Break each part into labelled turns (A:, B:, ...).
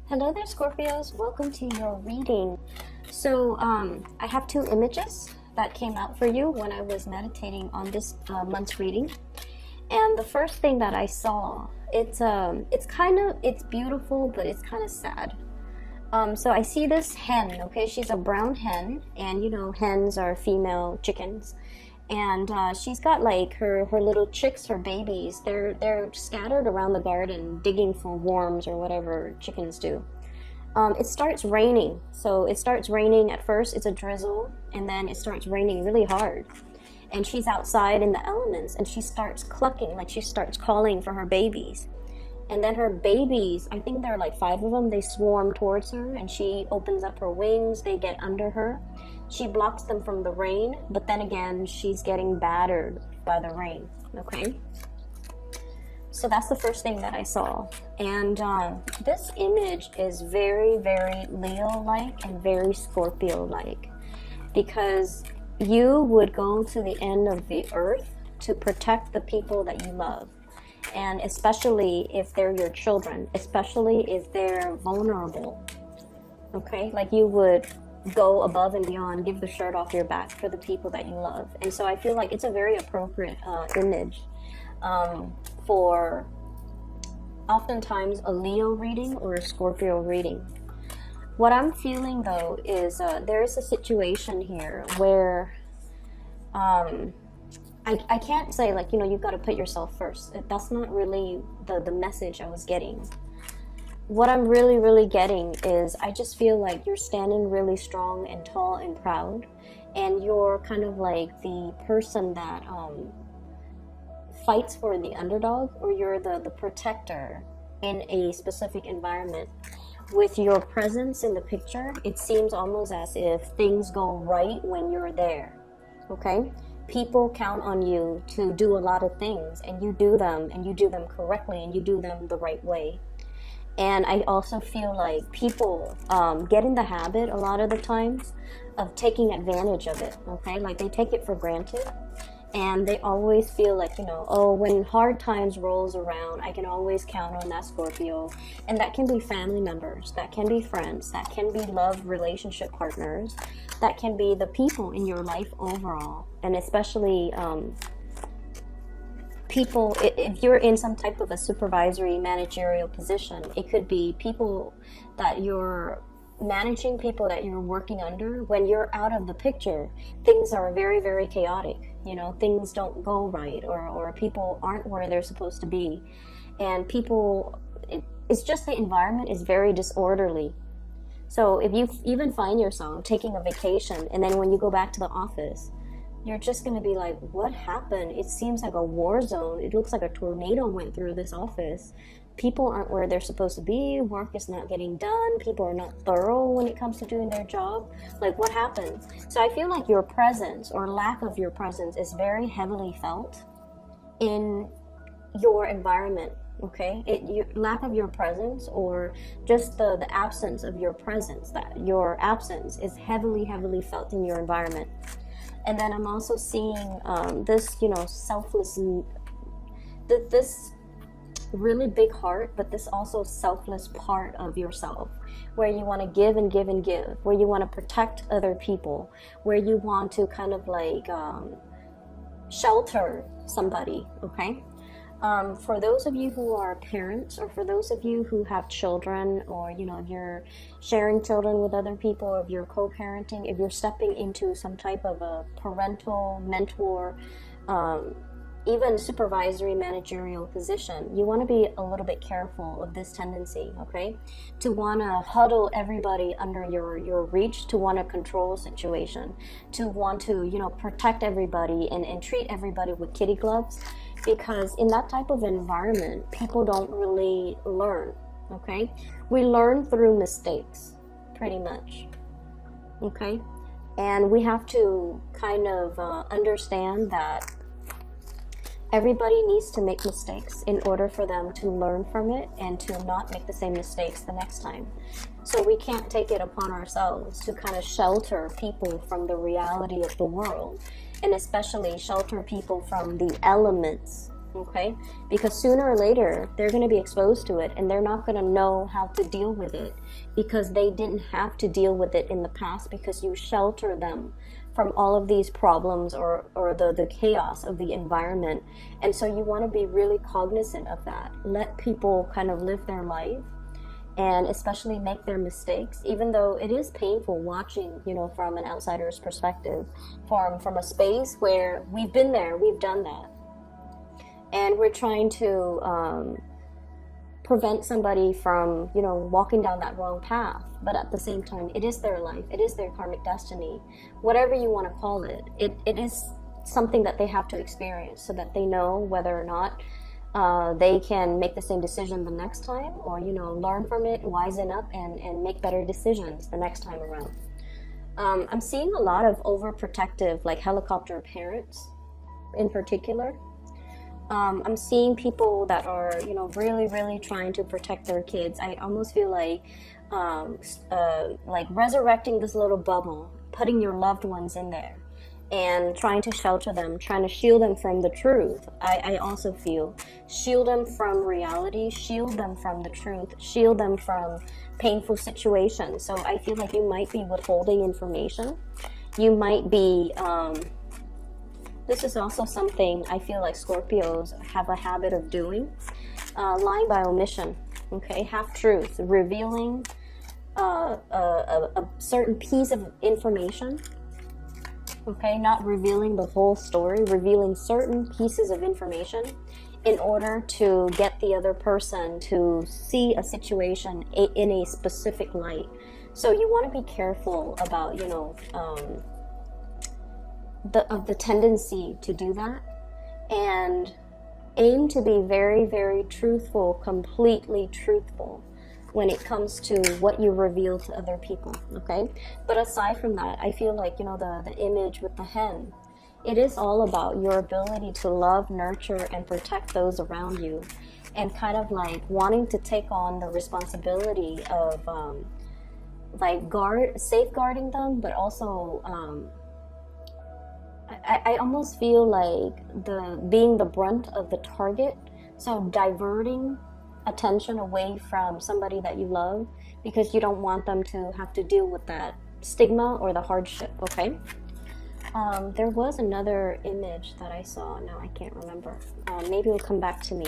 A: Hello there, Scorpios. Welcome to your reading. So, I have two images that came out for you when I was meditating on this month's reading. And the first thing that I saw, it's beautiful, but it's kind of sad. So I see this hen, okay? She's a brown hen, and you know, hens are female chickens. And she's got like her little chicks, her babies. They're scattered around the garden, digging for worms or whatever chickens do. It starts raining. So it starts raining at first. It's a drizzle, and then it starts raining really hard. And she's outside in the elements, and she starts clucking, like she starts calling for her babies. And then her babies, I think there are like 5 of them, they swarm towards her, and she opens up her wings. They get under her. She blocks them from the rain, but then again, she's getting battered by the rain, okay? So that's the first thing that I saw. And this image is very, very Leo-like and very Scorpio-like, because you would go to the end of the earth to protect the people that you love. And especially if they're your children, especially if they're vulnerable, okay? Like you would go above and beyond, give the shirt off your back for the people that you love. And so I feel like it's a very appropriate image for oftentimes a Leo reading or a Scorpio reading. What I'm feeling though is there is a situation here where I can't say like, you know, you've got to put yourself first. That's not really the message I was getting. What I'm really getting is I just feel like you're standing really strong and tall and proud, and you're kind of like the person that fights for the underdog, or you're the protector in a specific environment. With your presence in the picture, it seems almost as if things go right when you're there, okay? People count on you to do a lot of things, and you do them, and you do them correctly, and you do them the right way. And I also feel like people get in the habit a lot of the times of taking advantage of it, okay? Like they take it for granted, and they always feel like, you know, oh, when hard times rolls around, I can always count on that Scorpio. And that can be family members, that can be friends, that can be love relationship partners, that can be the people in your life overall. And especially people, if you're in some type of a supervisory managerial position, it could be people that you're managing, people that you're working under. When you're out of the picture, things are very chaotic. You know, things don't go right, or people aren't where they're supposed to be. And people, it's just the environment is very disorderly. So if you even find yourself taking a vacation, and then when you go back to the office, you're just going to be like, what happened? It seems like a war zone. It looks like a tornado went through this office. People aren't where they're supposed to be. Work is not getting done. People are not thorough when it comes to doing their job. Like, what happened? So I feel like your presence or lack of your presence is very heavily felt in your environment, okay? Lack of your presence, or just the absence of your presence, that your absence is heavily felt in your environment. And then I'm also seeing this, you know, selfless, this really big heart, but this also selfless part of yourself, where you want to give and give and give, where you want to protect other people, where you want to kind of like shelter somebody, okay? For those of you who are parents, or for those of you who have children, or, you know, if you're sharing children with other people, or if you're co-parenting, if you're stepping into some type of a parental mentor, even supervisory managerial position, you want to be a little bit careful of this tendency, okay? To want to huddle everybody under your reach, to want to control a situation, to want to, you know, protect everybody and treat everybody with kitty gloves. Because in that type of environment, people don't really learn, okay? We learn through mistakes, pretty much, okay? And we have to kind of understand that everybody needs to make mistakes in order for them to learn from it and to not make the same mistakes the next time. So we can't take it upon ourselves to kind of shelter people from the reality of the world, and especially shelter people from the elements okay? Because sooner or later, they're going to be exposed to it, and they're not going to know how to deal with it because they didn't have to deal with it in the past, because you shelter them from all of these problems or the chaos of the environment. And so you want to be really cognizant of that. Let people kind of live their life, and especially make their mistakes, even though it is painful watching, you know, from an outsider's perspective, from a space where we've been there, we've done that, and we're trying to prevent somebody from, you know, walking down that wrong path. But at the same time, it is their life, it is their karmic destiny, whatever you want to call it. It is something that they have to experience so that they know whether or not they can make the same decision the next time, or, you know, learn from it, wisen up, and make better decisions the next time around. I'm seeing a lot of overprotective, like helicopter parents in particular. I'm seeing people that are, you know, really trying to protect their kids. I almost feel like resurrecting this little bubble, putting your loved ones in there, and trying to shelter them, trying to shield them from the truth. I also feel shield them from reality, shield them from the truth, shield them from painful situations. So I feel like you might be withholding information. You might be, this is also something I feel like Scorpios have a habit of doing, lying by omission, okay? Half-truth, revealing a certain piece of information, okay, not revealing the whole story, revealing certain pieces of information in order to get the other person to see a situation in a specific light. So you want to be careful about, you know, the tendency to do that, and aim to be very truthful, completely truthful when it comes to what you reveal to other people, okay? But aside from that, I feel like, you know, the image with the hen, it is all about your ability to love, nurture, and protect those around you, and kind of like wanting to take on the responsibility of like safeguarding them, but also I almost feel like being the brunt of the target, so diverting attention away from somebody that you love, because you don't want them to have to deal with that stigma or the hardship, okay? There was another image that I saw, now I can't remember. Maybe it'll come back to me.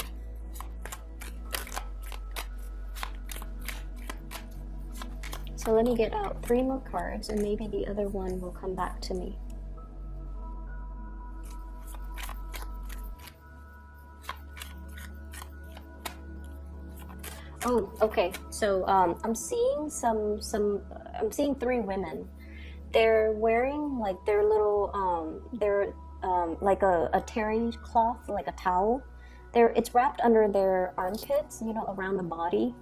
A: So let me get out 3 more cards, and maybe the other one will come back to me. Oh, okay. So I'm seeing I'm seeing 3 women. They're wearing like their little like a terry cloth, like a towel. It's wrapped under their armpits, you know, around the body,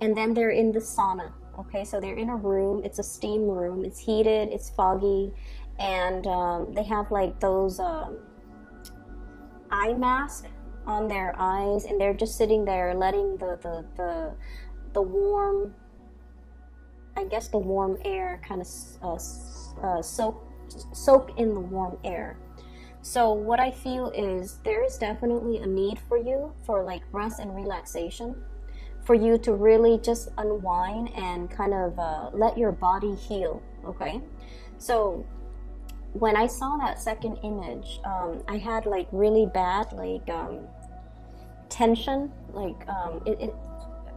A: and then they're in the sauna. Okay, so they're in a room. It's a steam room. It's heated. It's foggy, and they have like those eye masks on their eyes, and they're just sitting there letting the warm, I guess the warm air kind of soak in the warm air. So what I feel is there is definitely a need for you for like rest and relaxation, for you to really just unwind and kind of let your body heal, okay? So when I saw that second image, I had like really bad like tension, like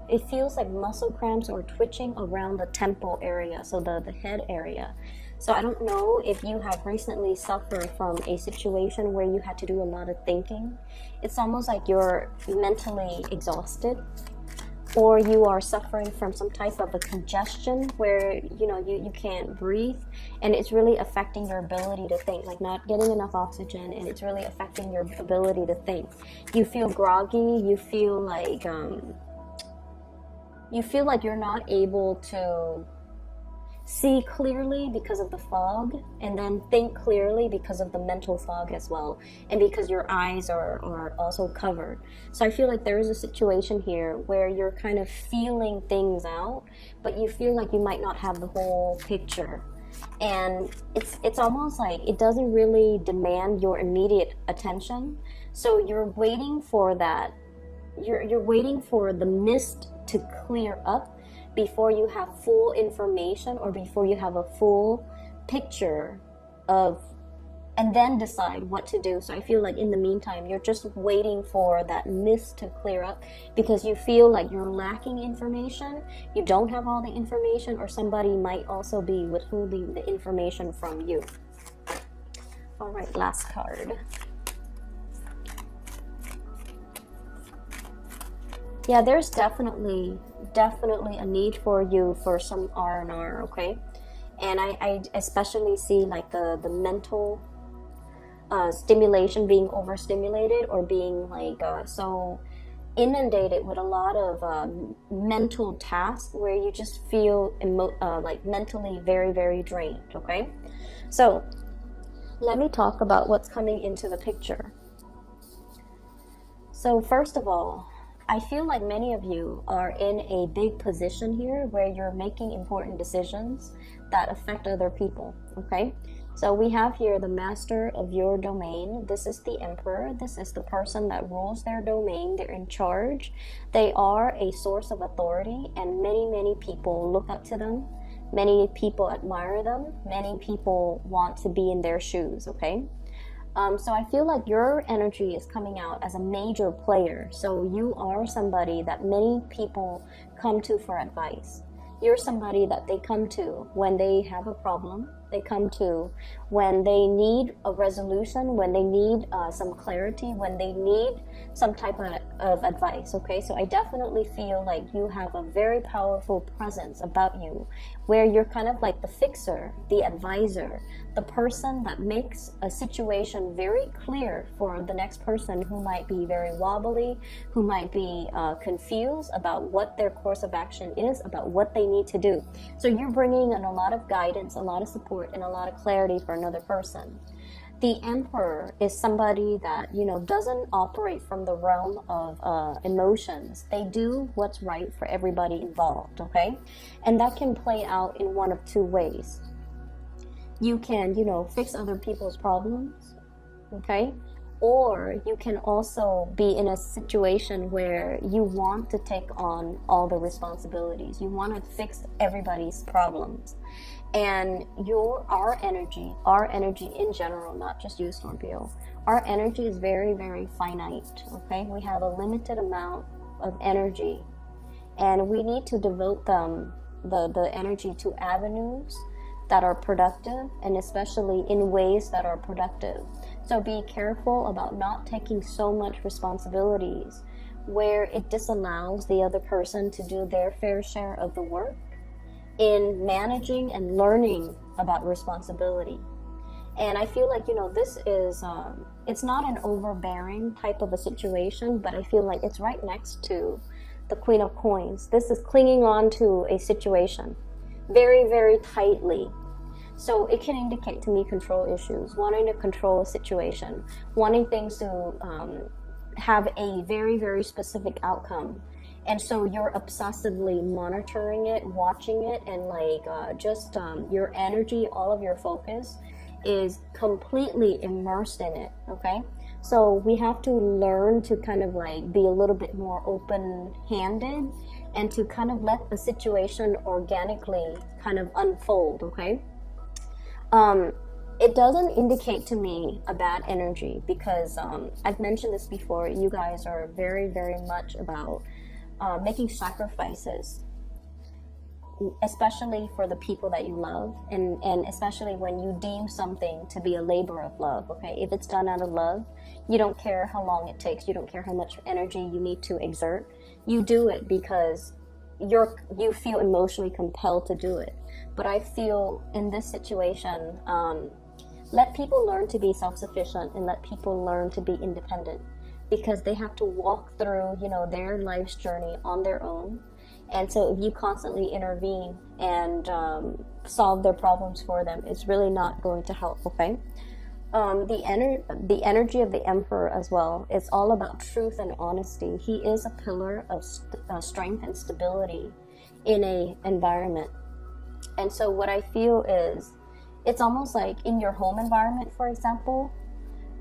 A: it feels like muscle cramps or twitching around the temple area, so the head area. So I don't know if you have recently suffered from a situation where you had to do a lot of thinking. It's almost like you're mentally exhausted, or you are suffering from some type of a congestion where, you know, you can't breathe, and it's really affecting your ability to think, like not getting enough oxygen, and it's really affecting your ability to think. You feel groggy, you feel like you're not able to see clearly because of the fog, and then think clearly because of the mental fog as well, and because your eyes are also covered. So I feel like there is a situation here where you're kind of feeling things out, but you feel like you might not have the whole picture, and it's almost like it doesn't really demand your immediate attention. So you're waiting for that. You're waiting for the mist to clear up before you have full information, or before you have a full picture of, and then decide what to do. So I feel like in the meantime, you're just waiting for that mist to clear up because you feel like you're lacking information. You don't have all the information, or somebody might also be withholding the information from you. All right, last card. Yeah, there's definitely a need for you for some R&R, okay? And I especially see like the mental stimulation, being overstimulated, or being like so inundated with a lot of mental tasks where you just feel like mentally very, very drained, okay? So let me talk about what's coming into the picture. So first of all, I feel like many of you are in a big position here where you're making important decisions that affect other people, okay? So we have here the master of your domain. This is the emperor. This is the person that rules their domain. They're in charge. They are a source of authority, and many people look up to them. Many people admire them. Many people want to be in their shoes, okay? So I feel like your energy is coming out as a major player. So you are somebody that many people come to for advice. You're somebody that they come to when they have a problem. They come to when they need a resolution, when they need some clarity, when they need some type of advice, okay? So I definitely feel like you have a very powerful presence about you, where you're kind of like the fixer, the advisor, the person that makes a situation very clear for the next person who might be very wobbly, who might be confused about what their course of action is, about what they need to do. So you're bringing in a lot of guidance, a lot of support, and a lot of clarity for another person. The emperor is somebody that, you know, doesn't operate from the realm of emotions. They do what's right for everybody involved, okay? And that can play out in one of two ways. You can, you know, fix other people's problems, okay? Or you can also be in a situation where you want to take on all the responsibilities. You want to fix everybody's problems. And our energy in general, not just you, Scorpio, our energy is very, very finite, okay? We have a limited amount of energy, and we need to devote the energy to avenues that are productive, and especially in ways that are productive. So be careful about not taking so much responsibilities where it disallows the other person to do their fair share of the work in managing and learning about responsibility. And I feel like, you know, this is it's not an overbearing type of a situation, but I feel like it's right next to the Queen of Coins. This is clinging on to a situation very, very tightly. So it can indicate to me control issues, wanting to control a situation, wanting things to have a very, very specific outcome. And so you're obsessively monitoring it, watching it, and like your energy, all of your focus is completely immersed in it, okay? So we have to learn to kind of like be a little bit more open-handed and to kind of let the situation organically kind of unfold, okay? It doesn't indicate to me a bad energy because I've mentioned this before. You guys are very, very much about making sacrifices, especially for the people that you love, and especially when you deem something to be a labor of love, okay? If it's done out of love, you don't care how long it takes, you don't care how much energy you need to exert. You do it because you feel emotionally compelled to do it. But I feel in this situation, let people learn to be self-sufficient and let people learn to be independent, because they have to walk through, you know, their life's journey on their own. And so if you constantly intervene and solve their problems for them, it's really not going to help, okay? The energy of the Emperor as well, it's all about truth and honesty. He is a pillar of strength and stability in a environment. And so what I feel is, it's almost like in your home environment, for example,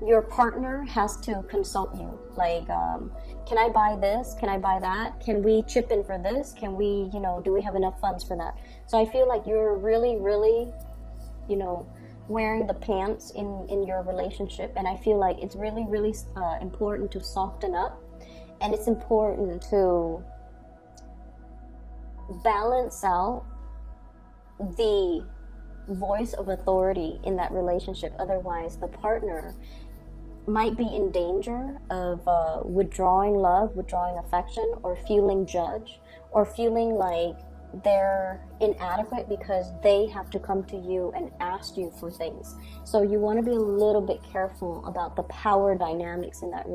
A: your partner has to consult you, like, can I buy this, can I buy that, can we chip in for this, can we, do we have enough funds for that? So I feel like you're really, really, wearing the pants in your relationship, and I feel like it's really, really important to soften up, and it's important to balance out the voice of authority in that relationship. Otherwise, the partner might be in danger of withdrawing love, withdrawing affection, or feeling judged, or feeling like they're inadequate because they have to come to you and ask you for things. So you want to be a little bit careful about the power dynamics in that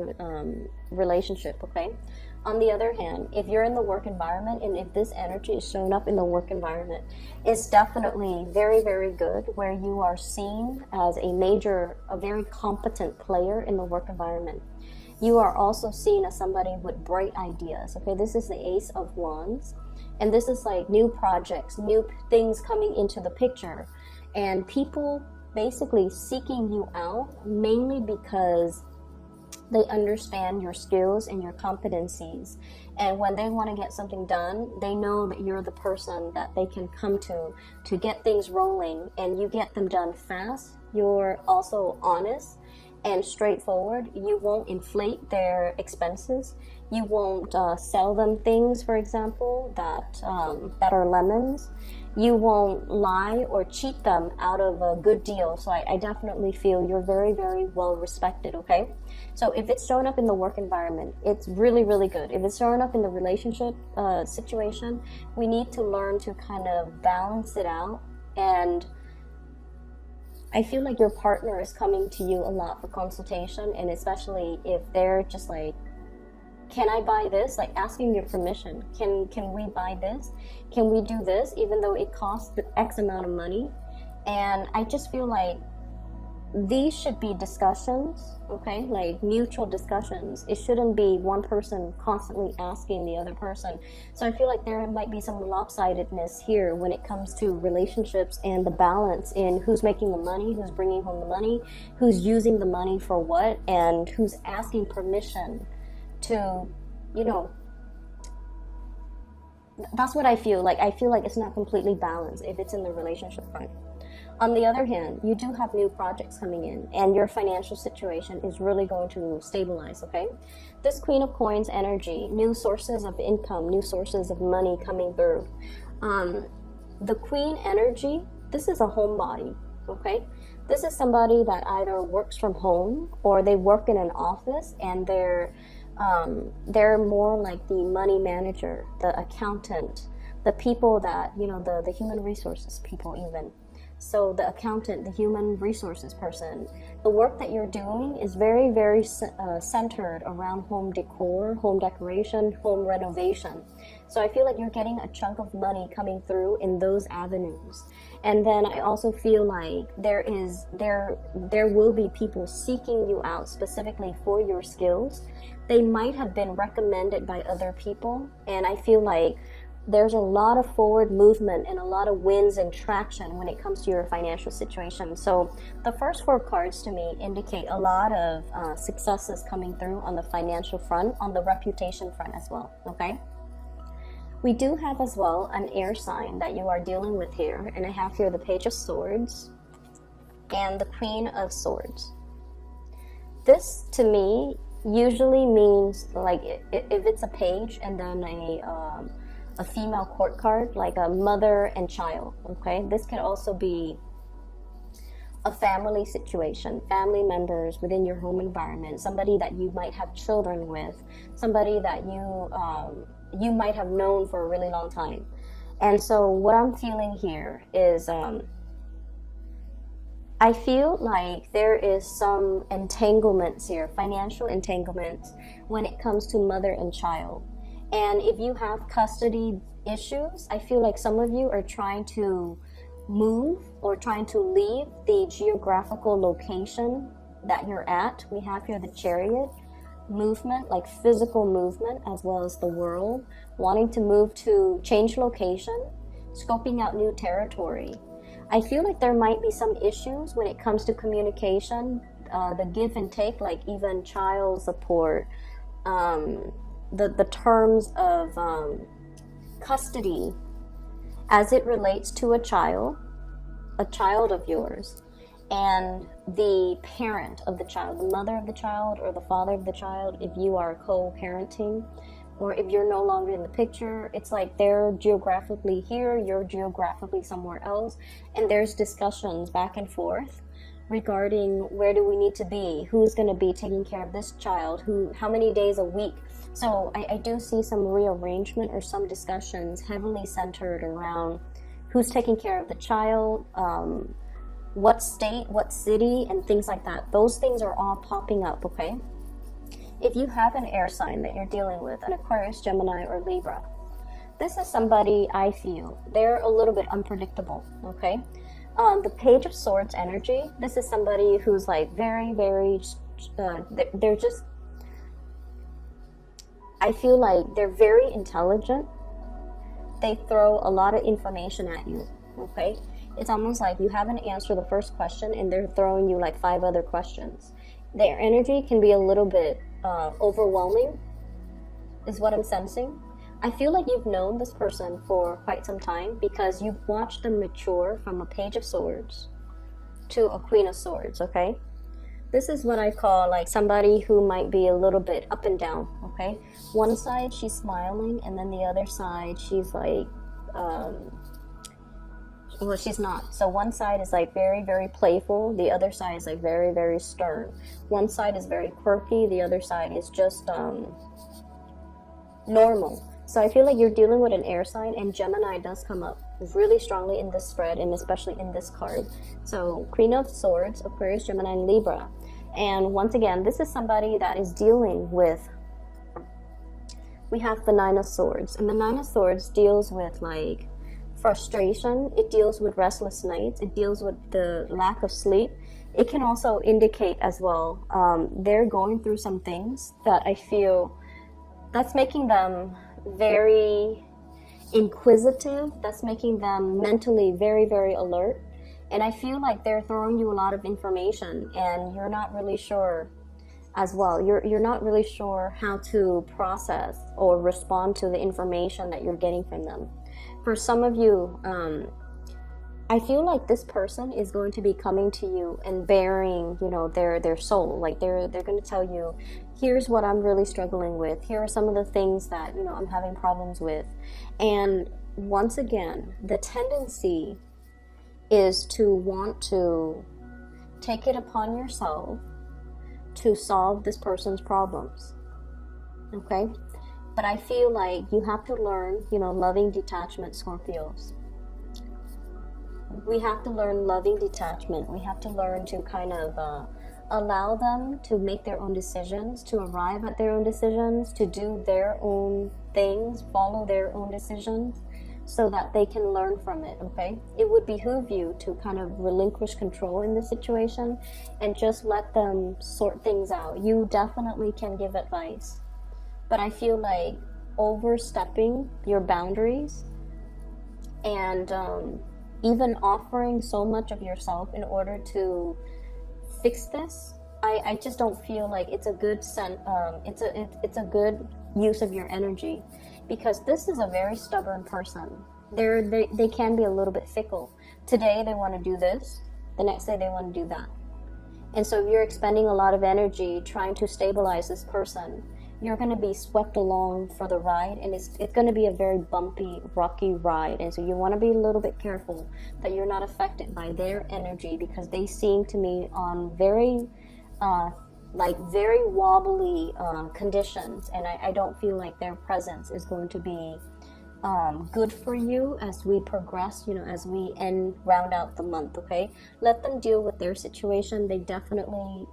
A: relationship, okay? On the other hand, if you're in the work environment, and if this energy is showing up in the work environment, it's definitely very, very good, where you are seen as a very competent player in the work environment. You are also seen as somebody with bright ideas, okay? This is the Ace of Wands, and this is like new projects, new things coming into the picture, and people basically seeking you out mainly because they understand your skills and your competencies. And when they want to get something done, they know that you're the person that they can come to get things rolling, and you get them done fast. You're also honest and straightforward. You won't inflate their expenses. You won't sell them things, for example, that are lemons. You won't lie or cheat them out of a good deal. So I definitely feel you're very, very well respected, okay? So if it's showing up in the work environment, it's really, really good. If it's showing up in the relationship situation, we need to learn to kind of balance it out. And I feel like your partner is coming to you a lot for consultation, and especially if they're just like, can I buy this? Like asking your permission. Can we buy this? Can we do this? Even though it costs X amount of money. And I just feel like these should be discussions, okay? Like mutual discussions. It shouldn't be one person constantly asking the other person. So I feel like there might be some lopsidedness here when it comes to relationships and the balance in who's making the money, who's bringing home the money, who's using the money for what, and who's asking permission to, that's what I feel like. I feel like it's not completely balanced if it's in the relationship front. On the other hand, you do have new projects coming in, and your financial situation is really going to stabilize, okay? This Queen of Coins energy, new sources of income, new sources of money coming through. The Queen energy, this is a homebody, okay? This is somebody that either works from home or they work in an office, and they're more like the money manager, the accountant, the people that, the human resources people even. So the accountant, the human resources person, the work that you're doing is very, very centered around home decor, home decoration, home renovation. So I feel like you're getting a chunk of money coming through in those avenues. And then I also feel like there will be people seeking you out specifically for your skills. They might have been recommended by other people, and I feel like there's a lot of forward movement and a lot of wins and traction when it comes to your financial situation. So the first 4 cards to me indicate a lot of successes coming through on the financial front, on the reputation front as well, okay? We do have as well an air sign that you are dealing with here, and I have here the Page of Swords and the Queen of Swords. This to me usually means, like, if it's a page and then a female court card, like a mother and child, okay? This could also be a family situation, family members within your home environment, somebody that you might have children with, somebody that you might have known for a really long time. And so what I'm feeling here is I feel like there is some entanglements here, financial entanglements, when it comes to mother and child. And if you have custody issues, I feel like some of you are trying to move or trying to leave the geographical location that you're at. We have here the Chariot, movement, like physical movement, as well as the World, wanting to move to change location, scoping out new territory. I feel like there might be some issues when it comes to communication the give and take, like even child support, the terms of custody as it relates to a child of yours, and the parent of the child, the mother of the child or the father of the child, if you are co-parenting, or if you're no longer in the picture. It's like they're geographically here, you're geographically somewhere else, and there's discussions back and forth regarding where do we need to be, who's going to be taking care of this child, how many days a week. So I do see some rearrangement or some discussions heavily centered around who's taking care of the child, what state, what city, and things like that. Those things are all popping up, okay? If you have an air sign that you're dealing with, an Aquarius, Gemini, or Libra, this is somebody, I feel, they're a little bit unpredictable, okay? The Page of Swords energy, this is somebody who's like very, very, they're just, I feel like they're very intelligent. They throw a lot of information at you, okay? It's almost like you haven't answered the first question and they're throwing you like 5 other questions. Their energy can be a little bit overwhelming, is what I'm sensing. I feel like you've known this person for quite some time because you've watched them mature from a Page of Swords to a Queen of Swords, okay? This is what I call like somebody who might be a little bit up and down, okay? One side she's smiling, and then the other side she's like, well, she's not. So one side is like very, very playful. The other side is like very, very stern. One side is very quirky. The other side is just normal. So I feel like you're dealing with an air sign, and Gemini does come up really strongly in this spread, and especially in this card. So Queen of Swords, Aquarius, Gemini, and Libra. And once again, this is somebody that is dealing with, we have the Nine of Swords. And the Nine of Swords deals with like frustration. It deals with restless nights. It deals with the lack of sleep. It can also indicate as well, they're going through some things that I feel that's making them very inquisitive. That's making them mentally very, very alert. And I feel like they're throwing you a lot of information and you're not really sure as well. You're not really sure how to process or respond to the information that you're getting from them. For some of you, I feel like this person is going to be coming to you and bearing, you know, their soul. Like they're going to tell you, here's what I'm really struggling with. Here are some of the things that, you know, I'm having problems with. And once again, the tendency is to want to take it upon yourself to solve this person's problems. Okay? But I feel like you have to learn, you know, loving detachment, Scorpios. We have to learn loving detachment. We have to learn to kind of allow them to make their own decisions, to arrive at their own decisions, to do their own things, follow their own decisions, so that they can learn from it, okay? It would behoove you to kind of relinquish control in this situation and just let them sort things out. You definitely can give advice, but I feel like overstepping your boundaries and even offering so much of yourself in order to fix this, I just don't feel like it's a good it's a good use of your energy, because this is a very stubborn person. They can be a little bit fickle. Today they want to do this, the next day they want to do that. And so if you're expending a lot of energy trying to stabilize this person, you're going to be swept along for the ride, and it's going to be a very bumpy, rocky ride. And so you want to be a little bit careful that you're not affected by their energy, because they seem to me on very very wobbly conditions, and I don't feel like their presence is going to be good for you as we progress, you know, as we round out the month, okay? Let them deal with their situation. They definitely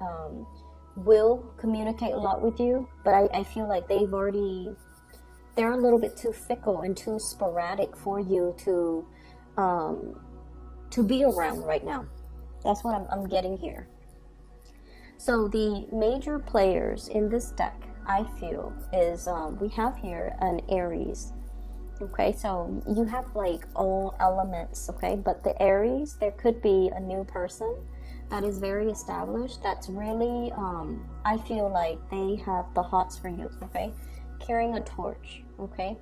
A: will communicate a lot with you, but I feel like they're a little bit too fickle and too sporadic for you to be around right now. That's what I'm getting here. So the major players in this deck, I feel, is we have here an Aries. Okay, so you have like all elements, okay? But the Aries, there could be a new person that is very established, that's really, I feel like they have the hots for you, okay? Carrying a torch, okay?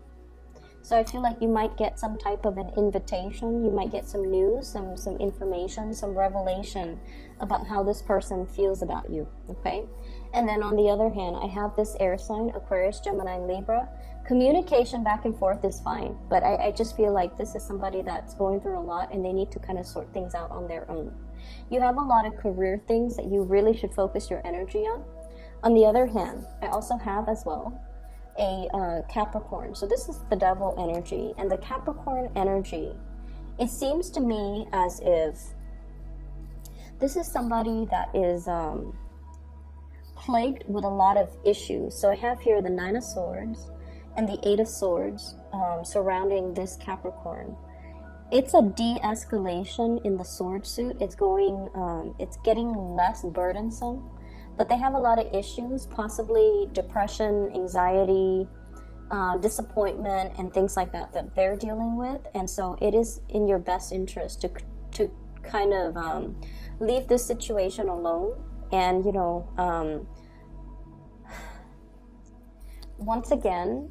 A: So I feel like you might get some type of an invitation, you might get some news, some information, some revelation about how this person feels about you, okay? And then on the other hand, I have this air sign, Aquarius, Gemini, Libra. Communication back and forth is fine, but I just feel like this is somebody that's going through a lot and they need to kind of sort things out on their own. You have a lot of career things that you really should focus your energy on. On the other hand, I also have as well a Capricorn. So this is the devil energy, and the Capricorn energy, it seems to me as if this is somebody that is plagued with a lot of issues. So I have here the Nine of Swords and the Eight of Swords surrounding this Capricorn. It's a de-escalation in the sword suit. It's going, it's getting less burdensome, but they have a lot of issues, possibly depression, anxiety, disappointment, and things like that that they're dealing with. And so it is in your best interest to kind of leave this situation alone. And, you know, once again,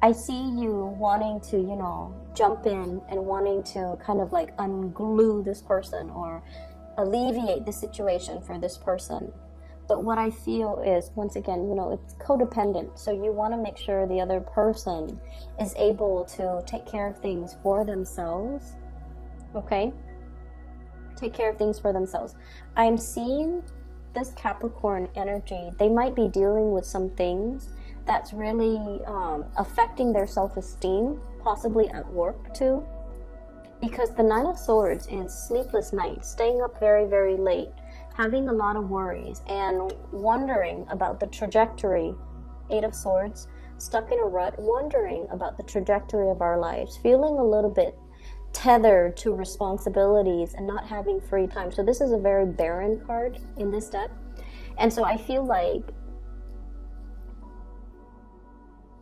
A: I see you wanting to, you know, jump in and wanting to kind of like unglue this person or alleviate the situation for this person. But what I feel is, once again, you know, it's codependent. So you want to make sure the other person is able to take care of things for themselves. Okay? Take care of things for themselves. I'm seeing this Capricorn energy. They might be dealing with some things that's really affecting their self-esteem, possibly at work too. Because the Nine of Swords is sleepless nights, staying up very, very late, having a lot of worries, and wondering about the trajectory. Eight of Swords, stuck in a rut, wondering about the trajectory of our lives, feeling a little bit tethered to responsibilities and not having free time. So this is a very barren card in this deck. And so I feel like,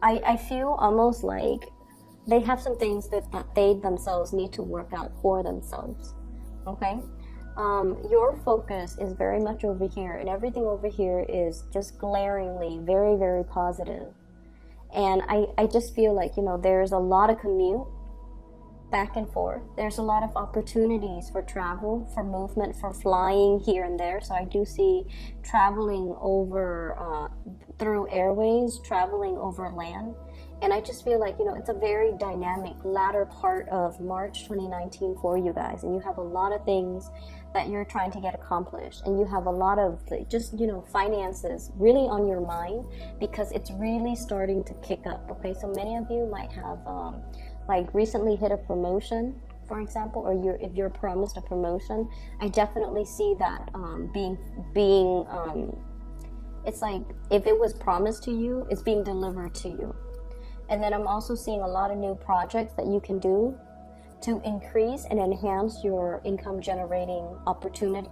A: I feel almost like they have some things that they themselves need to work out for themselves, okay? Your focus is very much over here, and everything over here is just glaringly very, very positive. And I just feel like, you know, there's a lot of commute back and forth. There's a lot of opportunities for travel, for movement, for flying here and there. So I do see traveling over through airways, traveling over land. And I just feel like, you know, it's a very dynamic latter part of March 2019 for you guys. And you have a lot of things that you're trying to get accomplished. And you have a lot of just, you know, finances really on your mind because it's really starting to kick up. Okay, so many of you might have like recently hit a promotion, for example, or if you're promised a promotion. I definitely see that being it's like if it was promised to you, it's being delivered to you. And then I'm also seeing a lot of new projects that you can do to increase and enhance your income generating opportunity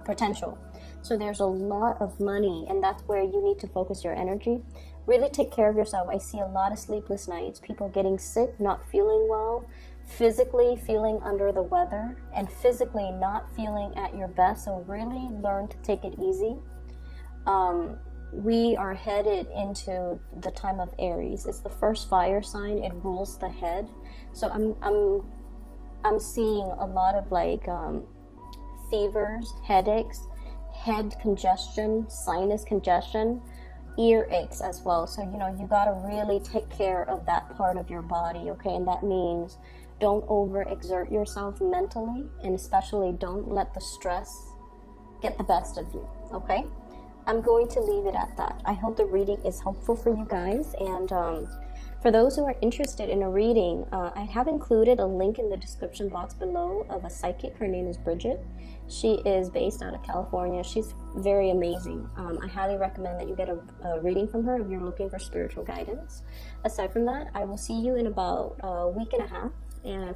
A: potential. So there's a lot of money, and that's where you need to focus your energy. Really take care of yourself. I see a lot of sleepless nights, people getting sick, not feeling well, physically feeling under the weather, and physically not feeling at your best. So really learn to take it easy. We are headed into the time of Aries. It's the first fire sign. It rules the head. So I'm seeing a lot of like fevers, headaches, head congestion, sinus congestion, ear aches as well. So, you know, you got to really take care of that part of your body, okay? And that means don't overexert yourself mentally, and especially don't let the stress get the best of you, okay? I'm going to leave it at that. I hope the reading is helpful for you guys. And for those who are interested in a reading, I have included a link in the description box below of a psychic. Her name is Bridget. She is based out of California. She's very amazing. I highly recommend that you get a reading from her if you're looking for spiritual guidance. Aside from that, I will see you in about a week and a half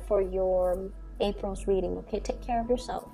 A: for your April's reading. Okay, take care of yourself.